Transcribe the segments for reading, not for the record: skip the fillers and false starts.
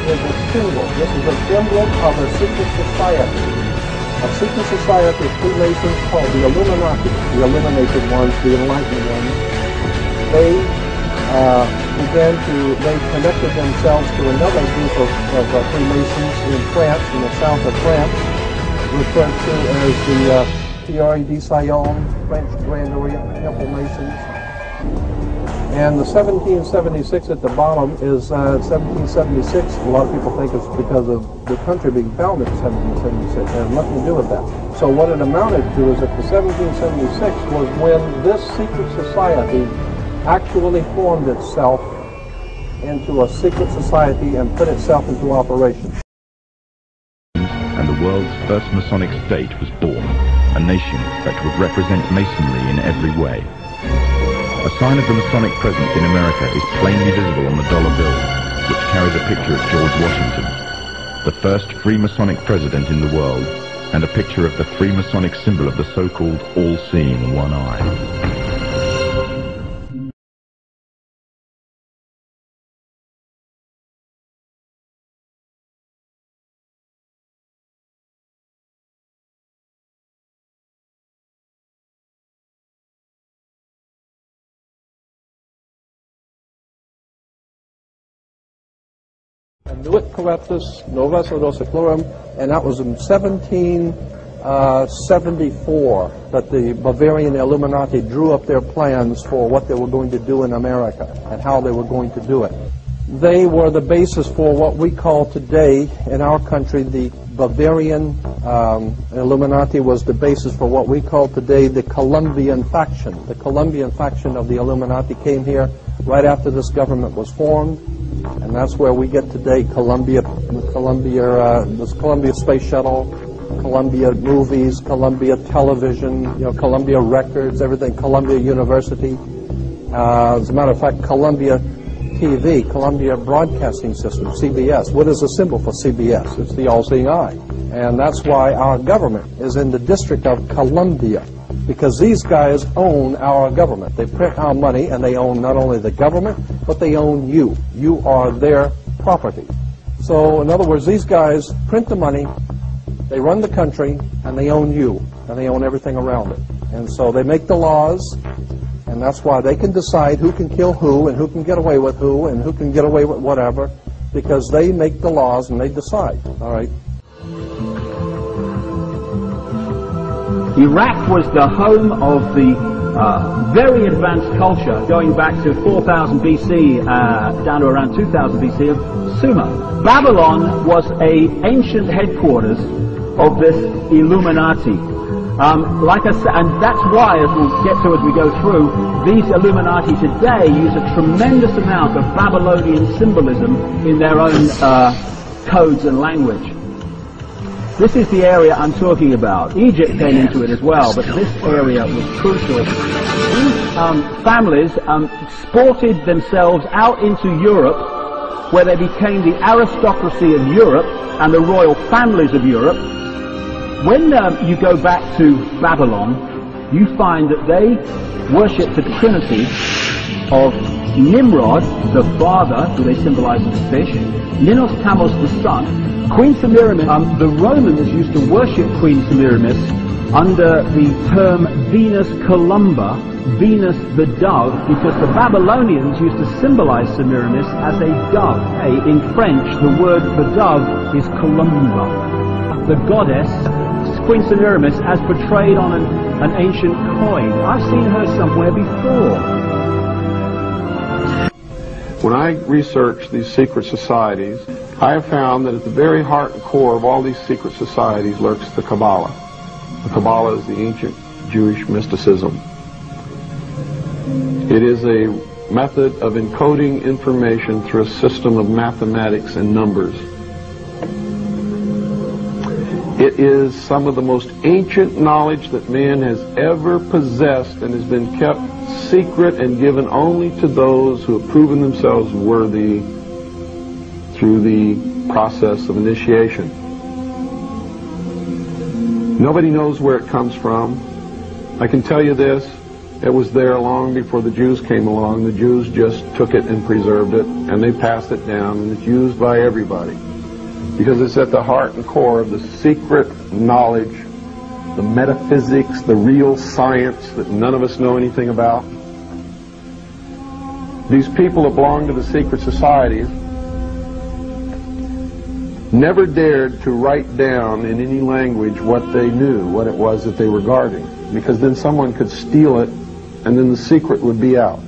is a symbol. This is an emblem of a secret society. A secret society of Freemasons called the Illuminati, the illuminated ones, the enlightened ones. They they connected themselves to another group of Freemasons in France, in the south of France, referred to as the Chouare de Sion, French Grand Orient Temple Masons. And the 1776 at the bottom is 1776. A lot of people think it's because of the country being founded in 1776. It has nothing to do with that. So what it amounted to is that the 1776 was when this secret society actually formed itself into a secret society and put itself into operation. And the world's first Masonic state was born, a nation that would represent Masonry in every way. A sign of the Masonic presence in America is plainly visible on the dollar bill, which carries a picture of George Washington, the first Freemasonic president in the world, and a picture of the Freemasonic symbol of the so-called all-seeing one eye. Nuit Corruptus, Novus Ordo Seclorum, and that was in 1774 that the Bavarian Illuminati drew up their plans for what they were going to do in America and how they were going to do it. They were the basis for what we call today in our country the Bavarian Illuminati was the basis for what we call today the Colombian faction. The Colombian faction of the Illuminati came here right after this government was formed. And that's where we get today Columbia Space Shuttle, Columbia Movies, Columbia Television, Columbia Records, everything, Columbia University. As a matter of fact, Columbia TV, Columbia Broadcasting System, CBS. What is the symbol for CBS? It's the all-seeing eye. And that's why our government is in the District of Columbia, because these guys own our government. They print our money, and they own not only the government, but they own you. You are their property. So, in other words, these guys print the money, they run the country, and they own you, and they own everything around it. And so they make the laws, and that's why they can decide who can kill who, and who can get away with who, and who can get away with whatever, because they make the laws and they decide, all right? Iraq was the home of the very advanced culture going back to 4000 BC down to around 2000 BC of Sumer. Babylon was an ancient headquarters of this Illuminati. Like I said, and that's why, as we'll get to as we go through, these Illuminati today use a tremendous amount of Babylonian symbolism in their own codes and language. This is the area I'm talking about. Egypt came into it as well, but this area was crucial. These families sported themselves out into Europe, where they became the aristocracy of Europe and the royal families of Europe. When you go back to Babylon, you find that they worship the trinity of Nimrod, the father, who they symbolize as a fish, Ninos Tamos, the son, Queen Semiramis. The Romans used to worship Queen Semiramis under the term Venus Columba, Venus the dove, because the Babylonians used to symbolize Semiramis as a dove. In French, the word for dove is Columba. The goddess, Queen Semiramis, as portrayed on an ancient coin. I've seen her somewhere before. When I research these secret societies, I have found that at the very heart and core of all these secret societies lurks the Kabbalah. The Kabbalah is the ancient Jewish mysticism. It is a method of encoding information through a system of mathematics and numbers. It is some of the most ancient knowledge that man has ever possessed and has been kept secret and given only to those who have proven themselves worthy through the process of initiation. Nobody knows where it comes from. I can tell you this, It was there long before the Jews came along. The Jews just took it and preserved it, and they passed it down, and it's used by everybody. Because it's at the heart and core of the secret knowledge, the metaphysics, the real science that none of us know anything about. These people that belong to the secret societies never dared to write down in any language what they knew, what it was that they were guarding, because then someone could steal it and then the secret would be out.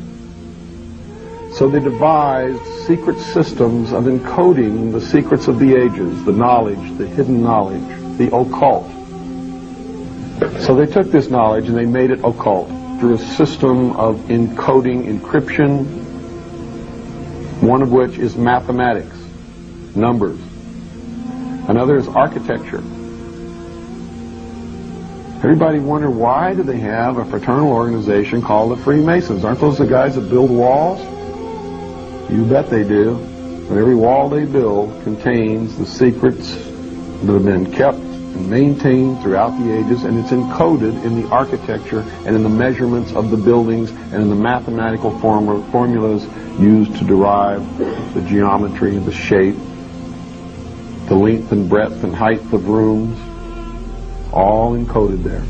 So they devised secret systems of encoding the secrets of the ages, the knowledge, the hidden knowledge, the occult. So they took this knowledge and they made it occult through a system of encoding, encryption, one of which is mathematics, numbers. Another is architecture. Everybody wonder, why do they have a fraternal organization called the Freemasons? Aren't those the guys that build walls? You bet they do. And every wall they build contains the secrets that have been kept and maintained throughout the ages, and it's encoded in the architecture and in the measurements of the buildings and in the mathematical formulas used to derive the geometry, the shape, the length and breadth and height of rooms, all encoded there.